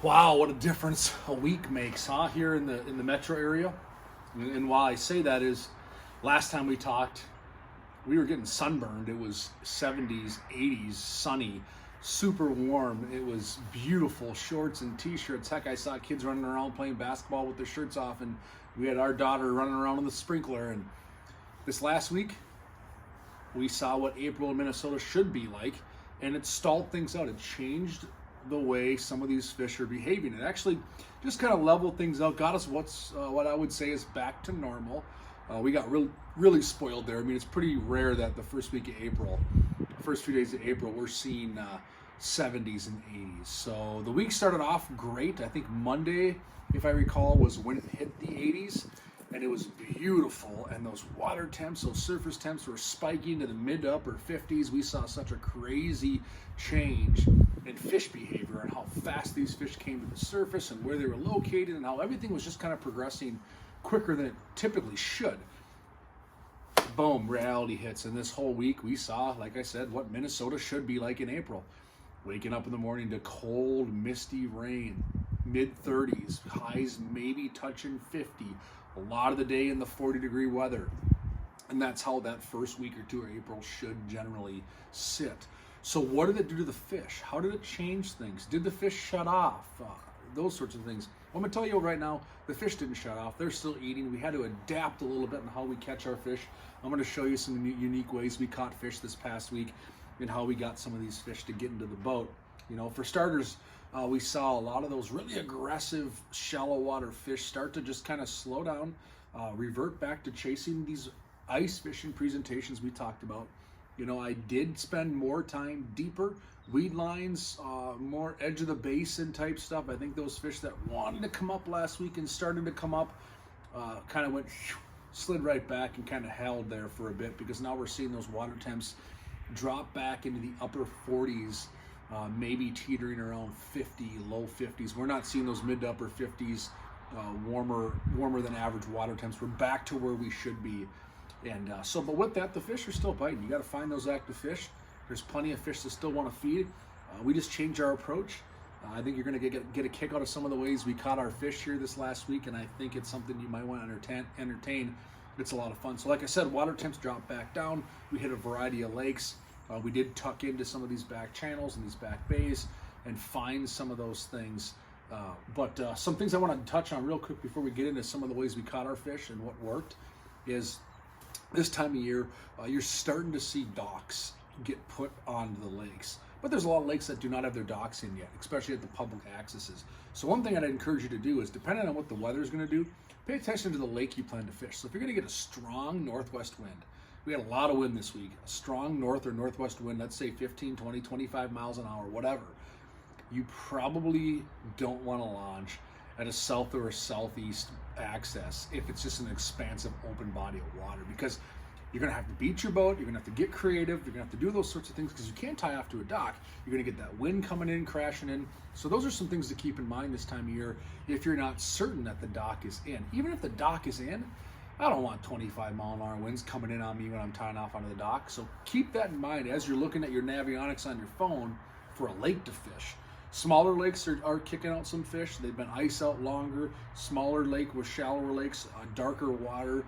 Wow, what a difference a week makes, huh? Here in the metro area. And why I say that is, last time we talked, we were getting sunburned. It was 70s, 80s, sunny, super warm. It was beautiful. Shorts and t-shirts. Heck, I saw kids running around playing basketball with their shirts off, and we had our daughter running around with the sprinkler. And this last week, we saw what April in Minnesota should be like, and it stalled things out. It changed the way some of these fish are behaving. It actually just kind of leveled things out, got us what I would say is back to normal. We got really spoiled there. I mean, it's pretty rare that the first week of April, first few days of April, we're seeing 70s and 80s. So the week started off great. I think Monday, if I recall, was when it hit the 80s, and it was beautiful. And those water temps, those surface temps were spiking to the mid to upper 50s. We saw such a crazy change in fish behavior and how fast these fish came to the surface and where they were located and how everything was just kind of progressing quicker than it typically should. Boom, reality hits. And this whole week we saw, like I said, what Minnesota should be like in April. Waking up in the morning to cold, misty rain, mid-30s, highs maybe touching 50, a lot of the day in the 40-degree weather. And that's how that first week or two of April should generally sit. So what did it do to the fish? How did it change things? Did the fish shut off? Those sorts of things. Well, I'm going to tell you right now, the fish didn't shut off. They're still eating. We had to adapt a little bit in how we catch our fish. I'm going to show you some unique ways we caught fish this past week and how we got some of these fish to get into the boat. You know, for starters, we saw a lot of those really aggressive shallow water fish start to just kind of slow down, revert back to chasing these ice fishing presentations we talked about. You know, I did spend more time deeper, weed lines, more edge of the basin type stuff. I think those fish that wanted to come up last week and started to come up kind of went, slid right back and kind of held there for a bit, because now we're seeing those water temps drop back into the upper 40s, maybe teetering around 50, low 50s. We're not seeing those mid to upper 50s, warmer than average water temps. We're back to where we should be. And but with that, the fish are still biting. You got to find those active fish. There's plenty of fish that still want to feed. We just changed our approach. I think you're going to get a kick out of some of the ways we caught our fish here this last week, and I think it's something you might want to entertain. It's a lot of fun. So like I said, water temps dropped back down. We hit a variety of lakes. We did tuck into some of these back channels and these back bays and find some of those things. But some things I want to touch on real quick before we get into some of the ways we caught our fish and what worked is, this time of year, you're starting to see docks get put onto the lakes. But there's a lot of lakes that do not have their docks in yet, especially at the public accesses. So one thing I'd encourage you to do is, depending on what the weather is going to do, pay attention to the lake you plan to fish. So if you're going to get a strong northwest wind, we had a lot of wind this week, a strong north or northwest wind, let's say 15, 20, 25 miles an hour, whatever, you probably don't want to launch at a south or a southeast access if it's just an expansive open body of water, because you're going to have to beat your boat, you're going to have to get creative, you're going to have to do those sorts of things, because you can't tie off to a dock. You're going to get that wind coming in, crashing in. So those are some things to keep in mind this time of year if you're not certain that the dock is in. Even if the dock is in, I don't want 25-mile-an-hour winds coming in on me when I'm tying off onto the dock. So keep that in mind as you're looking at your Navionics on your phone for a lake to fish. Smaller lakes are kicking out some fish. They've been ice out longer. Smaller lake with shallower lakes, darker water,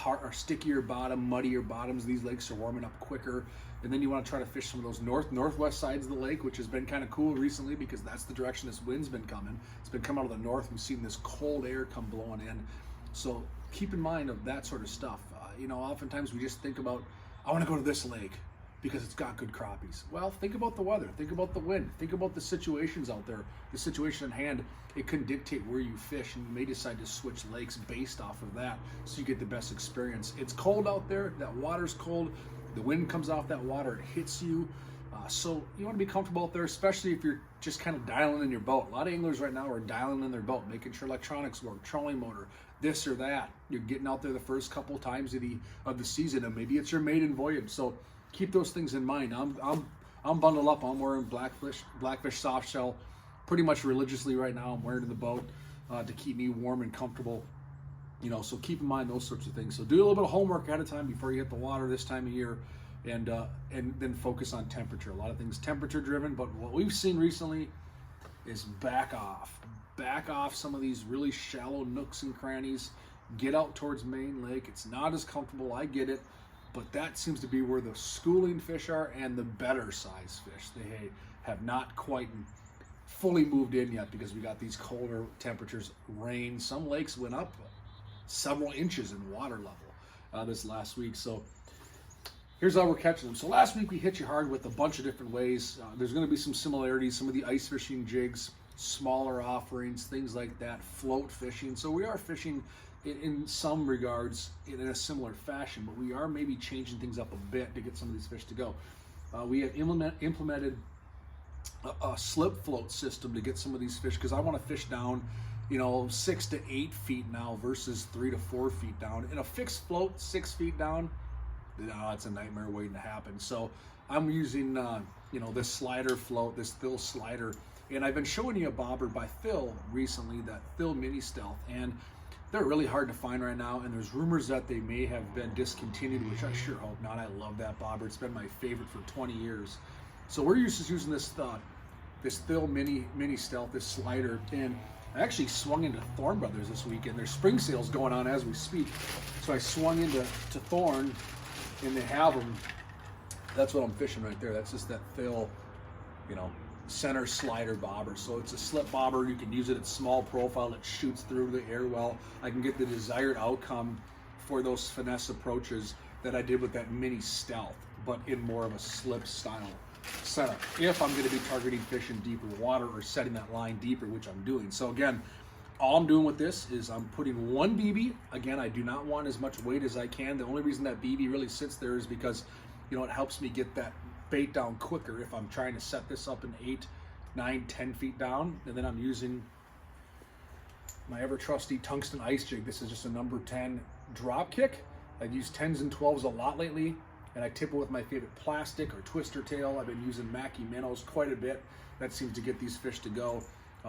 or stickier bottom, muddier bottoms. These lakes are warming up quicker. And then you want to try to fish some of those northwest sides of the lake, which has been kind of cool recently, because that's the direction this wind's been coming. It's been coming out of the north. We've seen this cold air come blowing in. So keep in mind of that sort of stuff. You know, oftentimes we just think about, I want to go to this lake because it's got good crappies. Well, think about the weather, think about the wind, think about the situations out there, the situation at hand. It can dictate where you fish, and you may decide to switch lakes based off of that so you get the best experience. It's cold out there, that water's cold, the wind comes off that water, it hits you. So you want to be comfortable out there, especially if you're just kind of dialing in your boat. A lot of anglers right now are dialing in their boat, making sure electronics work, trolling motor, this or that. You're getting out there the first couple times of the season, and maybe it's your maiden voyage. So keep those things in mind. I'm bundled up. I'm wearing Blackfish soft shell pretty much religiously right now. I'm wearing in the boat to keep me warm and comfortable. You know, so keep in mind those sorts of things. So do a little bit of homework ahead of time before you hit the water this time of year, and then focus on temperature. A lot of things temperature driven, but what we've seen recently, is back off some of these really shallow nooks and crannies, get out towards main lake. It's not as comfortable, I get it, but that seems to be where the schooling fish are and the better size fish. They have not quite fully moved in yet because we got these colder temperatures, rain. Some lakes went up several inches in water level this last week. So here's how we're catching them. So last week we hit you hard with a bunch of different ways. There's going to be some similarities, some of the ice fishing jigs, smaller offerings, things like that, float fishing. So we are fishing in some regards in a similar fashion, but we are maybe changing things up a bit to get some of these fish to go. We have implemented a slip float system to get some of these fish because I want to fish down, 6 to 8 feet now versus 3 to 4 feet down. In a fixed float, 6 feet down, that's a nightmare waiting to happen. So I'm using, this slider float, this Phil slider. And I've been showing you a bobber by Phil recently, that Phil Mini Stealth, and they're really hard to find right now, and there's rumors that they may have been discontinued, which I sure hope not. I love that bobber. It's been my favorite for 20 years. So we're just using this Phil Mini Stealth, this slider, and I actually swung into Thorne Brothers this weekend. There's spring sales going on as we speak. So I swung into Thorne, and they have them. That's what I'm fishing right there. That's just that Phil, center slider bobber. So it's a slip bobber. You can use it at small profile. It shoots through the air well. I can get the desired outcome for those finesse approaches that I did with that Mini Stealth, but in more of a slip style setup if I'm going to be targeting fish in deeper water or setting that line deeper, which I'm doing. So again, all I'm doing with this is I'm putting one BB. Again, I do not want as much weight as I can. The only reason that BB really sits there is because it helps me get that bait down quicker if I'm trying to set this up in 8, 9, 10 feet down. And then I'm using my ever trusty tungsten ice jig. This is just a number 10 drop kick. I've used 10s and 12s a lot lately, and I tip it with my favorite plastic or twister tail. I've been using Mackie minnows quite a bit. That seems to get these fish to go.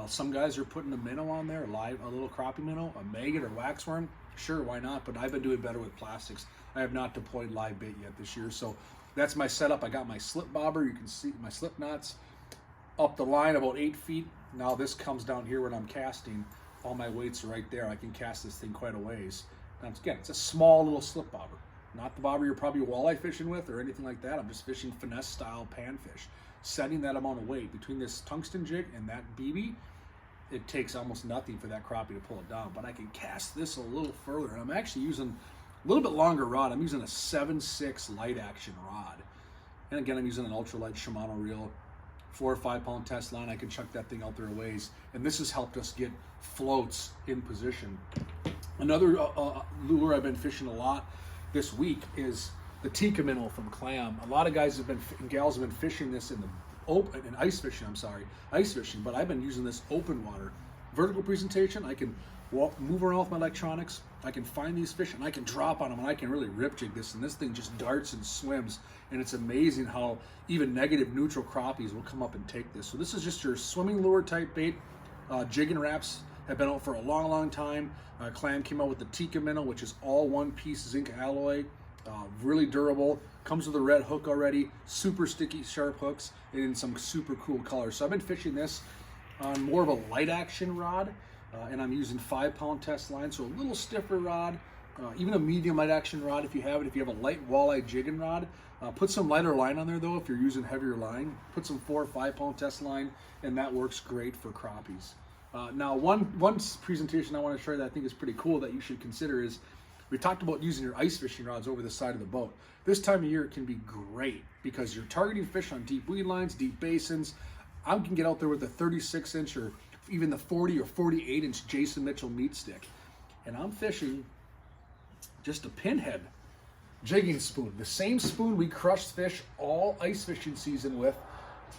Some guys are putting a minnow on there, a little crappie minnow, a maggot or waxworm. Sure, why not? But I've been doing better with plastics. I have not deployed live bait yet this year. So that's my setup. I got my slip bobber. You can see my slip knots up the line about 8 feet. Now this comes down here when I'm casting. All my weights are right there. I can cast this thing quite a ways. Now, again, it's a small little slip bobber. Not the bobber you're probably walleye fishing with or anything like that. I'm just fishing finesse style panfish. Setting that amount of weight between this tungsten jig and that BB, it takes almost nothing for that crappie to pull it down. But I can cast this a little further, and I'm actually using a little bit longer rod. I'm using a 7.6 light action rod. And again, I'm using an ultralight Shimano reel, 4 or 5 pound test line. I can chuck that thing out there a ways. And this has helped us get floats in position. Another lure I've been fishing a lot this week is the Tikka minnow from Clam. A lot of guys and gals have been fishing this in the open, ice fishing, but I've been using this open water. Vertical presentation, I can move around with my electronics, I can find these fish, and I can drop on them, and I can really rip jig this, and this thing just darts and swims, and it's amazing how even negative neutral crappies will come up and take this. So this is just your swimming lure type bait. Jig and wraps have been out for a long time. Clam came out with the Tikka minnow, which is all one-piece zinc alloy, really durable, comes with a red hook already, super sticky sharp hooks, and in some super cool colors. So I've been fishing this on more of a light action rod, and I'm using 5 pound test line, so a little stiffer rod, even a medium light action rod if you have it. If you have a light walleye jigging rod, put some lighter line on there though if you're using heavier line. Put some 4 or 5 pound test line, and that works great for crappies. Now, one presentation I want to show you that I think is pretty cool that you should consider is, we talked about using your ice fishing rods over the side of the boat. This time of year it can be great because you're targeting fish on deep weed lines, deep basins. I can get out there with a 36-inch or even the 40 or 48-inch Jason Mitchell meat stick, and I'm fishing just a pinhead jigging spoon. The same spoon we crushed fish all ice fishing season with,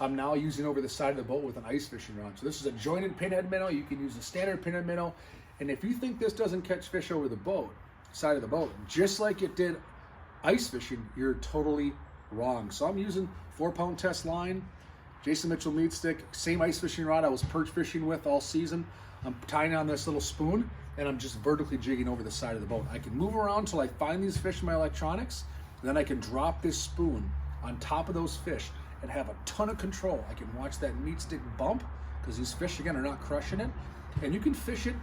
I'm now using over the side of the boat with an ice fishing rod. So this is a jointed pinhead minnow. You can use a standard pinhead minnow. And if you think this doesn't catch fish over the boat, side of the boat, just like it did ice fishing, you're totally wrong. So I'm using 4 pound test line, Jason Mitchell meat stick, same ice fishing rod I was perch fishing with all season. I'm tying on this little spoon, and I'm just vertically jigging over the side of the boat. I can move around until I find these fish in my electronics, and then I can drop this spoon on top of those fish, and have a ton of control. I can watch that meat stick bump because these fish, again, are not crushing it. And you can fish it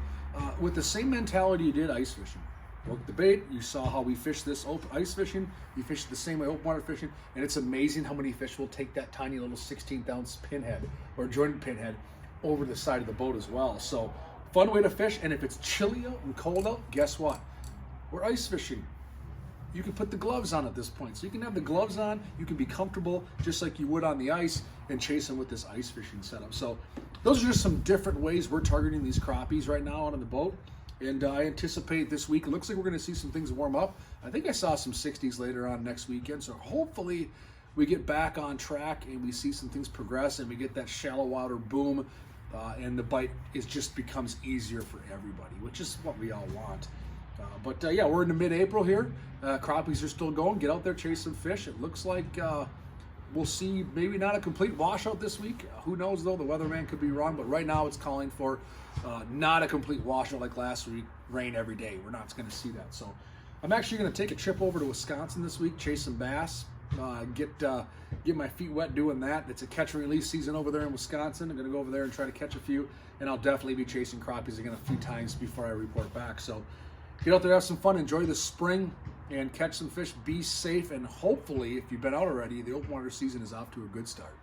with the same mentality you did ice fishing. Broke the bait, you saw how we fish this ice fishing, you fish it the same way open water fishing, and it's amazing how many fish will take that tiny little 16th ounce pinhead or jointed pinhead over the side of the boat as well. So fun way to fish. And if it's chilly out and cold out, guess what? We're ice fishing. You can put the gloves on at this point. So you can have the gloves on, you can be comfortable just like you would on the ice and chase them with this ice fishing setup. So those are just some different ways we're targeting these crappies right now out on the boat. And I anticipate this week, it looks like we're going to see some things warm up. I think I saw some 60s later on next weekend. So hopefully we get back on track and we see some things progress and we get that shallow water boom. And the bite just becomes easier for everybody, which is what we all want. But yeah, we're into mid-April here. Crappies are still going. Get out there, chase some fish. It looks like we'll see maybe not a complete washout this week. Who knows, though? The weatherman could be wrong. But right now it's calling for not a complete washout like last week. Rain every day. We're not going to see that. So I'm actually going to take a trip over to Wisconsin this week, chase some bass, get my feet wet doing that. It's a catch and release season over there in Wisconsin. I'm going to go over there and try to catch a few. And I'll definitely be chasing crappies again a few times before I report back. So get out there, have some fun, enjoy the spring, and catch some fish. Be safe, and hopefully, if you've been out already, the open water season is off to a good start.